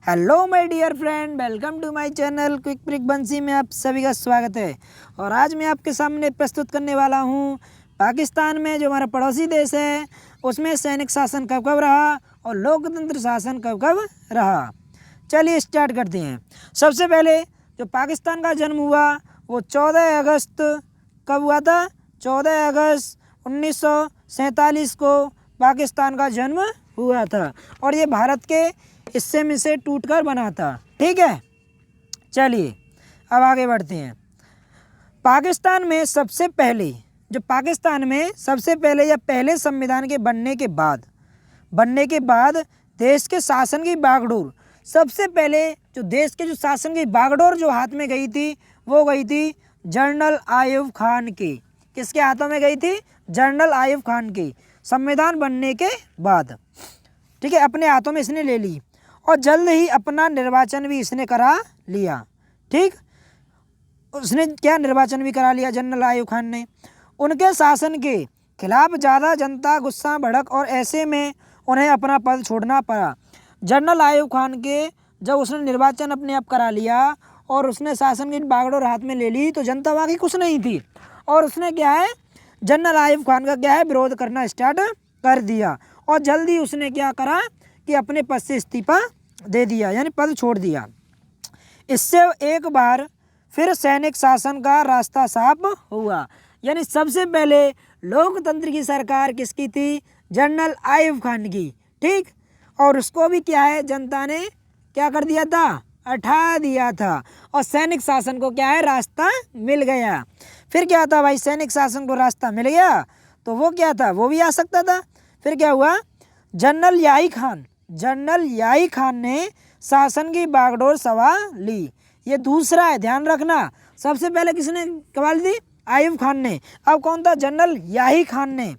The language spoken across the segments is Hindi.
Hello my dear friend, welcome to my channel quick break Bansi में आप सभी का स्वागत है। और आज मैं आपके सामने प्रस्तुत करने वाला हूं पाकिस्तान में जो हमारा पड़ोसी देश है उसमें सैनिक शासन कब कब रहा और लोकतंत्र शासन कब कब रहा। चलिए स्टार्ट करते हैं। सबसे पहले जो पाकिस्तान का जन्म हुआ वो 14 अगस्त कब हुआ था? 14 अगस्त 1947 को पाकिस्तान का जन्म हुआ था और ये भारत के हिस्से में से टूटकर बना था। ठीक है, चलिए अब आगे बढ़ते हैं। पाकिस्तान में सबसे पहले या पहले संविधान के बनने के बाद देश के शासन की बागडोर, सबसे पहले जो देश के जो शासन की बागडोर जो हाथ में गई थी वो गई थी जनरल आयुब खान के। किसके हाथों में गई थी? जनरल आयुब खान के। संविधान बनने के बाद, ठीक है, अपने हाथों में इसने ले ली और जल्द ही अपना निर्वाचन भी इसने करा लिया। ठीक, उसने क्या निर्वाचन भी करा लिया जनरल आयुब खान ने। उनके शासन के खिलाफ ज़्यादा जनता गुस्सा भड़क और ऐसे में उन्हें अपना पद छोड़ना पड़ा। जनरल आयुब खान के जब उसने निर्वाचन अपने आप करा लिया और उसने शासन की बागडोर हाथ में ले ली तो जनता वहाँ की कुछ नहीं थी और उसने क्या है, जनरल आयुब खान का क्या है, विरोध करना स्टार्ट कर दिया और जल्दी उसने क्या करा कि अपने पद से इस्तीफा दे दिया, यानी पद छोड़ दिया। इससे एक बार फिर सैनिक शासन का रास्ता साफ हुआ। यानी सबसे पहले लोकतंत्र की सरकार किसकी थी? जनरल आयुब खान की। ठीक, और उसको भी क्या है, जनता ने क्या कर दिया था? हटा दिया था और सैनिक शासन को क्या है, रास्ता मिल गया। फिर क्या था भाई, सैनिक शासन को रास्ता मिल गया तो वो क्या था, वो भी आ सकता था। फिर क्या हुआ, जनरल याही खान ने शासन की बागडोर संभाल ली। ये दूसरा है, ध्यान रखना। सबसे पहले किसने संभाल दी? आयुब खान ने। अब कौन था? जनरल याही खान ने।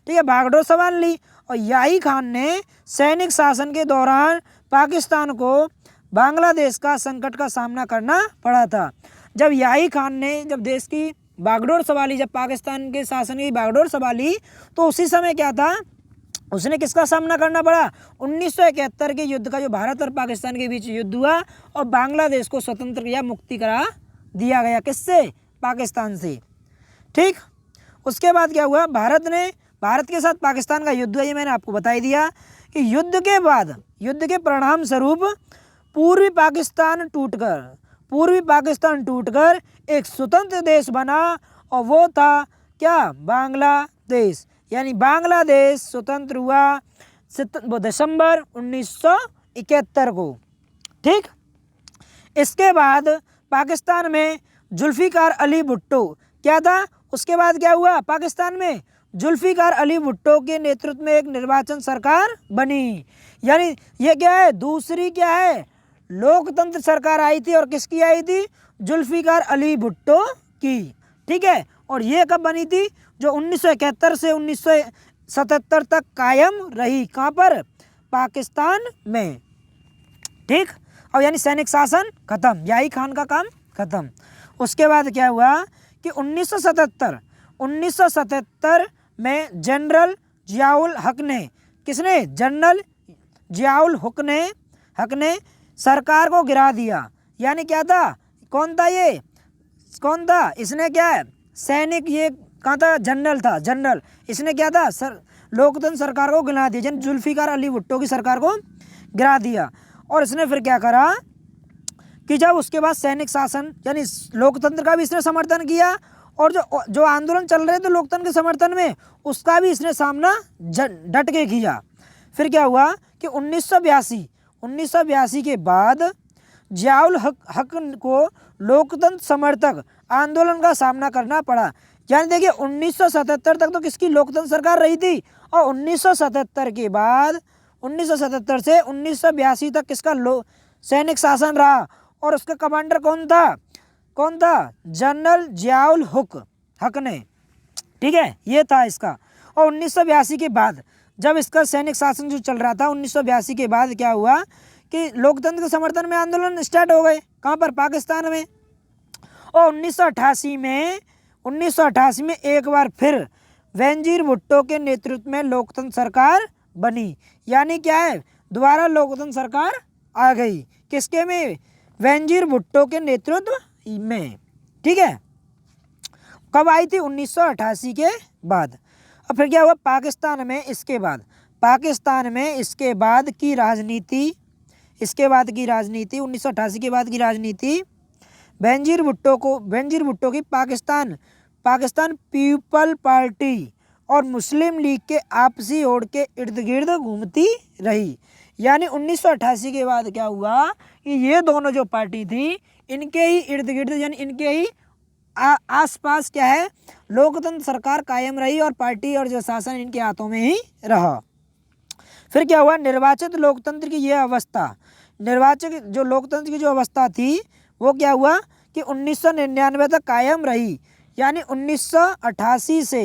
ठीक है, बागडोर संभाल ली और याही खान ने सैनिक शासन के दौरान पाकिस्तान को बांग्लादेश का संकट का सामना करना पड़ा था। जब याही खान ने जब देश की बागडोर संभाली, जब पाकिस्तान के शासन की बागडोर संभाली तो उसी समय क्या था, उसने किसका सामना करना पड़ा? 1971 के युद्ध का, जो भारत और पाकिस्तान के बीच युद्ध हुआ और बांग्लादेश को स्वतंत्र या मुक्ति करा दिया गया। किससे? पाकिस्तान से। ठीक, उसके बाद क्या हुआ, भारत के साथ पाकिस्तान का युद्ध हुआ। ये मैंने आपको बता ही दिया कि युद्ध के बाद, युद्ध के परिणाम स्वरूप पूर्वी पाकिस्तान टूटकर एक स्वतंत्र देश बना और वो था क्या? बांग्लादेश। यानी बांग्लादेश स्वतंत्र हुआ दिसंबर 1971 को। ठीक, इसके बाद पाकिस्तान में जुल्फिकार अली भुट्टो क्या था? उसके बाद क्या हुआ, पाकिस्तान में जुल्फिकार अली भुट्टो के नेतृत्व में एक निर्वाचन सरकार बनी। यानी ये क्या है, दूसरी क्या है, लोकतंत्र सरकार आई थी। और किसकी आई थी? जुल्फिकार अली भुट्टो की। ठीक है, और ये कब बनी थी? जो 1971 से 1977 तक कायम रही। कहाँ पर? पाकिस्तान में। ठीक, और यानी सैनिक शासन खत्म, याही खान का काम खत्म। उसके बाद क्या हुआ कि 1977 में जनरल जियाउल हक ने, किसने? जनरल जियाउल हक ने सरकार को गिरा दिया। यानी क्या था, कौन था ये, कौन था? इसने क्या है, सैनिक, ये कहाँ था? जनरल था, जनरल। इसने क्या था, लोकतंत्र सरकार को गिरा दिया, जन जुल्फिकार अली भुट्टो की सरकार को गिरा दिया। और इसने फिर क्या करा कि जब उसके बाद सैनिक शासन यानी लोकतंत्र का भी इसने समर्थन किया और जो आंदोलन चल रहे थे लोकतंत्र के समर्थन में उसका भी इसने सामना डट के किया। फिर क्या हुआ कि 1982 के बाद जियाउल हक को लोकतंत्र समर्थक आंदोलन का सामना करना पड़ा। यानी देखिए 1977 तक तो किसकी लोकतंत्र सरकार रही थी और 1977 के बाद 1977 से 1982 तक किसका सैनिक शासन रहा। और उसका कमांडर कौन था? जनरल जियाउल हक ने। ठीक है, ये था इसका। और 1982 के बाद जब इसका सैनिक शासन जो चल रहा था, 1982 के बाद क्या हुआ कि लोकतंत्र के समर्थन में आंदोलन स्टार्ट हो गए। कहाँ पर? पाकिस्तान में। और 1988 में एक बार फिर बेनजीर भुट्टो के नेतृत्व में लोकतंत्र सरकार बनी। यानी क्या है, दोबारा लोकतंत्र सरकार आ गई। किसके में? बेनजीर भुट्टो के नेतृत्व में। ठीक है, कब आई थी? 1988 के बाद। और फिर क्या हुआ पाकिस्तान में इसके बाद? पाकिस्तान में इसके बाद की राजनीति, 1988 के बाद की राजनीति बेनजीर भुट्टो की पाकिस्तान पीपल पार्टी और मुस्लिम लीग के आपसी होड़ के इर्द गिर्द घूमती रही। यानी 1988 के बाद क्या हुआ कि ये दोनों जो पार्टी थी इनके ही इर्द गिर्द यानी इनके ही आसपास क्या है लोकतंत्र सरकार कायम रही और पार्टी और जो शासन इनके हाथों में ही रहा। फिर क्या हुआ? निर्वाचित लोकतंत्र की यह अवस्था, लोकतंत्र की जो अवस्था थी वो क्या हुआ कि 1999 तक कायम रही। यानी 1988 से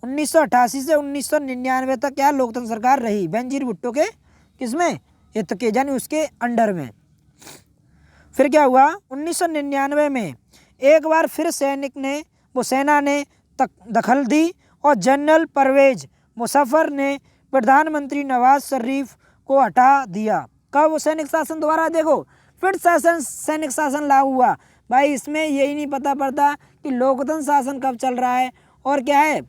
1999 तक क्या लोकतंत्र सरकार रही बेनजीर भुट्टो के किसमें? हित के यानी उसके अंडर में। फिर क्या हुआ 1999 में एक बार फिर सेना ने दखल दी और जनरल परवेज मुशर्रफ ने प्रधानमंत्री नवाज शरीफ को हटा दिया। कब? सैनिक शासन द्वारा। देखो फिर सैनिक शासन लागू हुआ। भाई इसमें यही नहीं पता पड़ता कि लोकतंत्र शासन कब चल रहा है और क्या है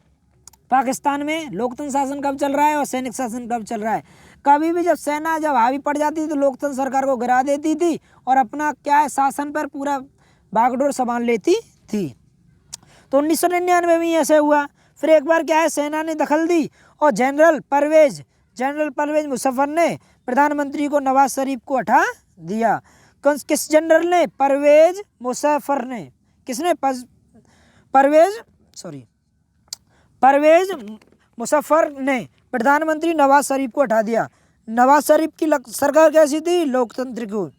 पाकिस्तान में लोकतंत्र शासन कब चल रहा है और सैनिक शासन कब चल रहा है। कभी भी जब सेना हावी पड़ जाती थी तो लोकतंत्र सरकार को गिरा देती थी और अपना क्या है शासन पर पूरा बागडोर संभाल लेती थी। तो 1999 में ऐसे हुआ। फिर एक बार क्या है सेना ने दखल दी और जनरल परवेज मुशर्रफ ने प्रधानमंत्री को नवाज शरीफ को हटा दिया। किस जनरल ने? परवेज मुशर्रफ ने। किसने? परवेज मुशर्रफ ने प्रधानमंत्री नवाज शरीफ को हटा दिया। नवाज शरीफ की सरकार कैसी थी? लोकतंत्र को,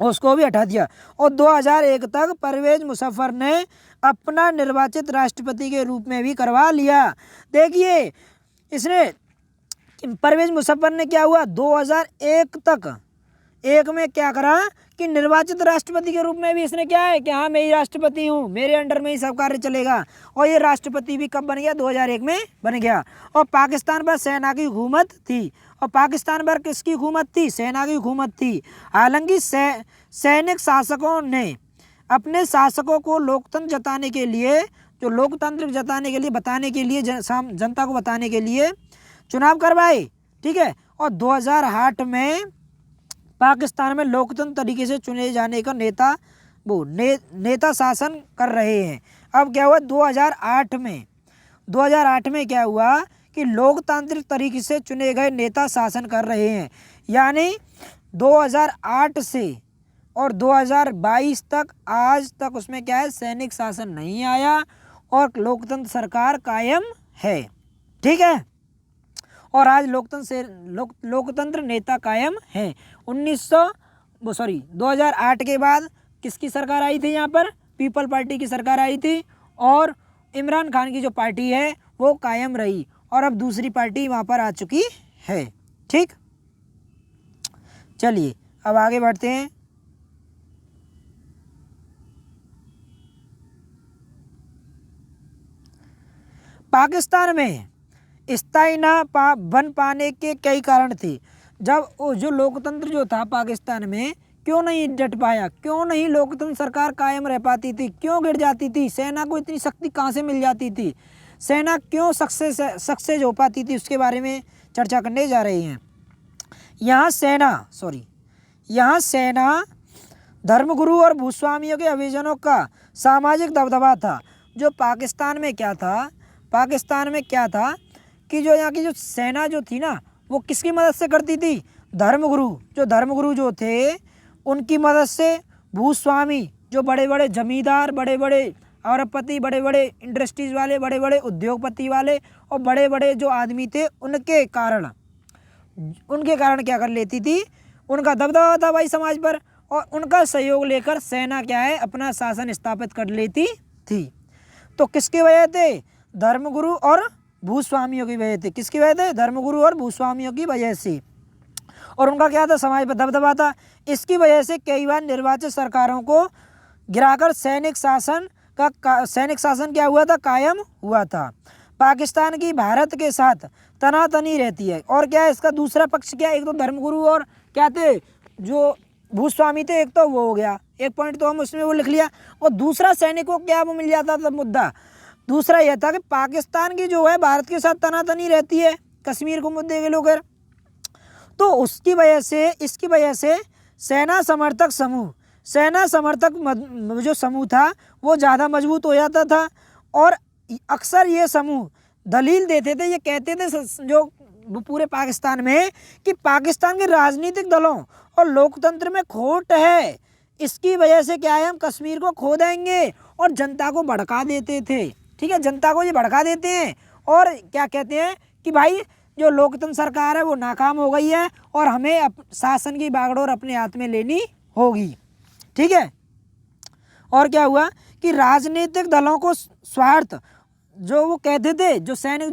उसको भी हटा दिया। और 2001 तक परवेज मुशर्रफ ने अपना निर्वाचित राष्ट्रपति के रूप में भी करवा लिया। देखिए इसने परवेज मुशर्रफ ने क्या हुआ 2001 तक एक में क्या करा कि निर्वाचित राष्ट्रपति के रूप में भी इसने क्या है कि हाँ मैं ही राष्ट्रपति हूँ, मेरे अंडर में ही सब कार्य चलेगा। और ये राष्ट्रपति भी कब बन गया? 2001 में बन गया। और पाकिस्तान पर सेना की हुकूमत थी। और पाकिस्तान पर किसकी हुकूमत थी? सेना की हुकूमत थी। हालांकि सैनिक शासकों ने अपने शासकों को लोकतंत्र जताने के लिए बताने के लिए जनता को बताने के लिए चुनाव करवाए। ठीक है, और 2008 में पाकिस्तान में लोकतंत्र तरीके से चुने जाने का नेता शासन कर रहे हैं। अब क्या हुआ 2008 में क्या हुआ कि लोकतांत्रिक तरीके से चुने गए नेता शासन कर रहे हैं। यानी 2008 से और 2022 तक आज तक उसमें क्या है सैनिक शासन नहीं आया और लोकतंत्र सरकार कायम है। ठीक है, और आज लोकतंत्र नेता कायम है। 2008 के बाद किसकी सरकार आई थी? यहाँ पर पीपल पार्टी की सरकार आई थी और इमरान खान की जो पार्टी है वो कायम रही और अब दूसरी पार्टी वहाँ पर आ चुकी है। ठीक, चलिए अब आगे बढ़ते हैं। पाकिस्तान में स्थायी न बन पाने के कई कारण थे। जब जो लोकतंत्र जो था पाकिस्तान में क्यों नहीं डट पाया, क्यों नहीं लोकतंत्र सरकार कायम रह पाती थी, क्यों गिर जाती थी, सेना को इतनी शक्ति कहाँ से मिल जाती थी, सेना क्यों सक्सेस हो पाती थी, उसके बारे में चर्चा करने जा रहे हैं। यहाँ सेना धर्मगुरु और भूस्वामियों के अभियानों का सामाजिक दबदबा था। जो पाकिस्तान में क्या था कि जो यहाँ की जो सेना जो थी ना वो किसकी मदद से करती थी? धर्मगुरु जो थे उनकी मदद से भूस्वामी जो बड़े बड़े जमींदार, बड़े बड़े अरबपति, बड़े बड़े इंडस्ट्रीज वाले, बड़े बड़े उद्योगपति वाले और बड़े बड़े जो आदमी थे उनके कारण क्या कर लेती थी? उनका दबदबा था भाई समाज पर और उनका सहयोग लेकर सेना क्या है अपना शासन स्थापित कर लेती थी। तो किसकी वजह थे? धर्मगुरु और भूस्वामियों की वजह थे। किसकी वजह थे? धर्मगुरु और भूस्वामियों की वजह से। और उनका क्या था? समाज पर दबदबा था। इसकी वजह से कई बार निर्वाचित सरकारों को गिराकर सैनिक शासन क्या हुआ था? कायम हुआ था। पाकिस्तान की भारत के साथ तनातनी रहती है। और क्या है इसका दूसरा पक्ष क्या है? एक तो धर्मगुरु और क्या थे? जो भूस्वामी थे, एक तो वो हो गया, एक पॉइंट तो हम उसमें वो लिख लिया। और दूसरा सैनिकों को क्या वो मिल जाता था मुद्दा, दूसरा यह था कि पाकिस्तान की जो है भारत के साथ तनातनी रहती है कश्मीर को मुद्दे के लेकर, तो उसकी वजह से, इसकी वजह से सेना समर्थक जो समूह था वो ज़्यादा मजबूत हो जाता था। और अक्सर ये समूह दलील देते थे, ये कहते थे जो पूरे पाकिस्तान में, कि पाकिस्तान के राजनीतिक दलों और लोकतंत्र में खोट है, इसकी वजह से क्या है, हम कश्मीर को खो देंगे, और जनता को भड़का देते थे। ठीक है, जनता को ये भड़का देते हैं और क्या कहते हैं कि भाई जो लोकतंत्र सरकार है वो नाकाम हो गई है और हमें शासन की बागडोर अपने हाथ में लेनी होगी। ठीक है, और क्या हुआ कि राजनीतिक दलों को स्वार्थ, जो वो कहते थे, जो सैनिक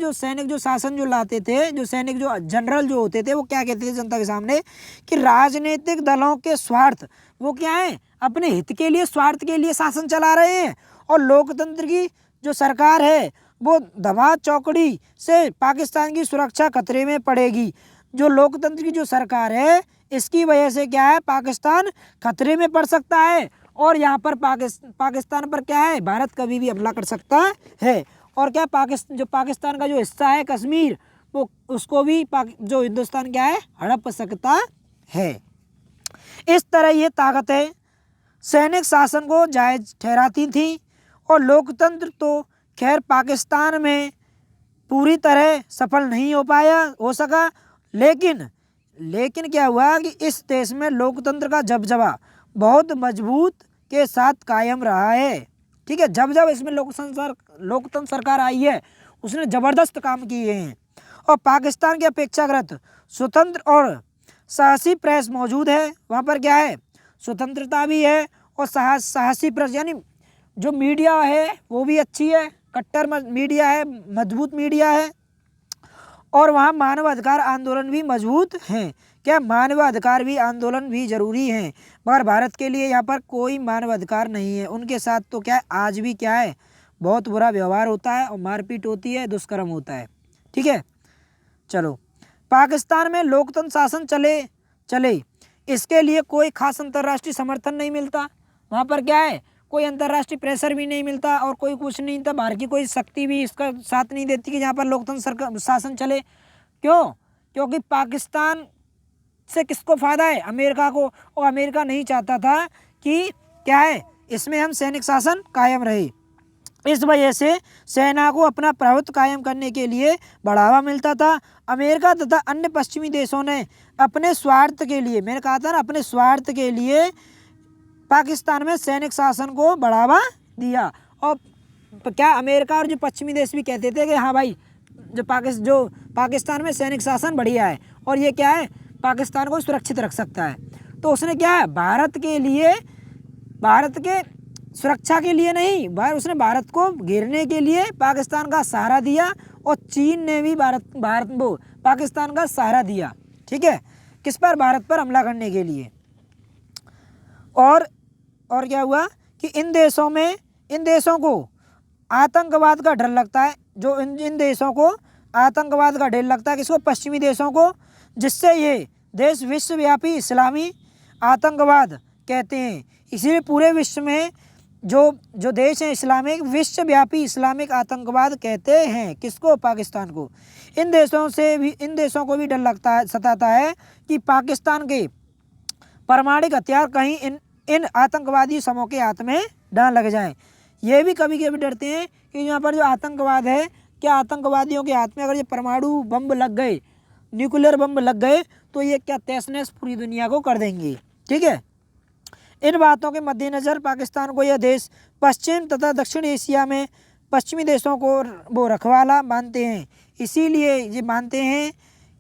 जो शासन जो लाते थे, जो सैनिक जो जनरल जो होते थे, वो क्या कहते थे जनता के सामने कि राजनीतिक दलों के स्वार्थ वो क्या है, अपने हित के लिए, स्वार्थ के लिए शासन चला रहे हैं, और लोकतंत्र की जो सरकार है वो दबा चौकड़ी से पाकिस्तान की सुरक्षा खतरे में पड़ेगी। जो लोकतंत्र की जो सरकार है इसकी वजह से क्या है, पाकिस्तान खतरे में पड़ सकता है, और यहाँ पर पाकिस्तान पर क्या है, भारत कभी भी हमला कर सकता है। और क्या जो पाकिस्तान का जो हिस्सा है कश्मीर, वो उसको भी जो हिंदुस्तान क्या है, हड़प सकता है। इस तरह ये ताकतें सैनिक शासन को जायज़ ठहराती थी, और लोकतंत्र तो खैर पाकिस्तान में पूरी तरह सफल नहीं हो सका, लेकिन क्या हुआ कि इस देश में लोकतंत्र का जबजबा बहुत मजबूत के साथ कायम रहा है। ठीक है, जब इसमें लोकतंत्र सरकार आई है उसने ज़बरदस्त काम किए हैं, और पाकिस्तान के अपेक्षाकृत स्वतंत्र और साहसी प्रेस मौजूद है। वहाँ पर क्या है, स्वतंत्रता भी है और साहसी प्रेस, यानी जो मीडिया है वो भी अच्छी है, कट्टर मीडिया है, मजबूत मीडिया है, और वहाँ मानवाधिकार आंदोलन भी मजबूत हैं। क्या मानवाधिकार भी आंदोलन भी जरूरी हैं, मगर भारत के लिए यहाँ पर कोई मानवाधिकार नहीं है। उनके साथ तो क्या है, आज भी क्या है, बहुत बुरा व्यवहार होता है और मारपीट होती है, दुष्कर्म होता है। ठीक है, चलो, पाकिस्तान में लोकतंत्र शासन चले इसके लिए कोई खास अंतर्राष्ट्रीय समर्थन नहीं मिलता। वहाँ पर क्या है, कोई अंतर्राष्ट्रीय प्रेशर भी नहीं मिलता और कोई कुछ नहीं था, बाहर की कोई शक्ति भी इसका साथ नहीं देती कि यहाँ पर लोकतंत्र शासन चले। क्यों? क्योंकि पाकिस्तान से किसको फ़ायदा है, अमेरिका को, और अमेरिका नहीं चाहता था कि क्या है, इसमें हम सैनिक शासन कायम रहे। इस वजह से सेना को अपना प्रभुत्व कायम करने के लिए बढ़ावा मिलता था। अमेरिका तथा अन्य पश्चिमी देशों ने अपने स्वार्थ के लिए, मैंने कहा था ना, अपने स्वार्थ के लिए पाकिस्तान में सैनिक शासन को बढ़ावा दिया। और क्या अमेरिका और जो पश्चिमी देश भी कहते थे कि हाँ भाई, जो पाकिस्तान में सैनिक शासन बढ़िया है और ये क्या है, पाकिस्तान को सुरक्षित रख सकता है। तो उसने क्या है, भारत के सुरक्षा के लिए नहीं, उसने भारत को घेरने के लिए पाकिस्तान का सहारा दिया, और चीन ने भी पाकिस्तान का सहारा दिया। ठीक है, किस पर, भारत पर हमला करने के लिए। और क्या हुआ कि इन देशों को आतंकवाद का डर लगता है, जो इन देशों को आतंकवाद का डर लगता है, किसको, पश्चिमी देशों को, जिससे ये देश विश्वव्यापी इस्लामी आतंकवाद कहते हैं। इसीलिए पूरे विश्व में जो देश हैं इस्लामिक, विश्वव्यापी इस्लामिक आतंकवाद कहते हैं किसको, पाकिस्तान को। इन देशों को भी डर लगता है, सताता है कि पाकिस्तान के परमाणु हथियार कहीं इन आतंकवादी समूह के हाथ में ना लग जाएं। ये भी कभी कभी डरते हैं कि यहाँ पर जो आतंकवाद है, क्या आतंकवादियों के हाथ में अगर ये परमाणु बम लग गए, न्यूक्लियर बम लग गए, तो ये क्या तहस-नहस पूरी दुनिया को कर देंगे। ठीक है, इन बातों के मद्देनज़र पाकिस्तान को यह देश पश्चिम तथा दक्षिण एशिया में पश्चिमी देशों को वो रखवाला मानते हैं। इसीलिए ये मानते हैं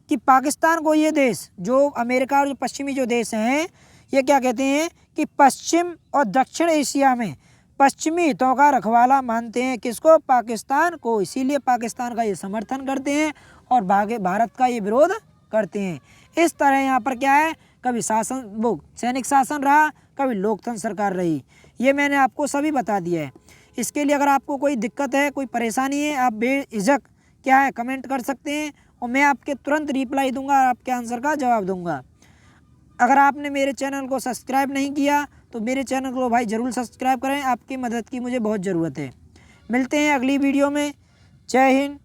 कि पाकिस्तान को ये देश, जो अमेरिका और जो पश्चिमी जो देश हैं, ये क्या कहते हैं कि पश्चिम और दक्षिण एशिया में पश्चिमी हितों का रखवाला मानते हैं, किसको, पाकिस्तान को। इसीलिए पाकिस्तान का ये समर्थन करते हैं और भारत का ये विरोध करते हैं। इस तरह यहाँ पर क्या है, कभी सैनिक शासन रहा, कभी लोकतंत्र सरकार रही। ये मैंने आपको सभी बता दिया है। इसके लिए अगर आपको कोई दिक्कत है, कोई परेशानी है, आप बेझिझक क्या है कमेंट कर सकते हैं, और मैं आपके तुरंत रिप्लाई दूंगा और आपके आंसर का जवाब दूंगा। अगर आपने मेरे चैनल को सब्सक्राइब नहीं किया तो मेरे चैनल को भाई ज़रूर सब्सक्राइब करें, आपकी मदद की मुझे बहुत ज़रूरत है। मिलते हैं अगली वीडियो में। जय हिंद,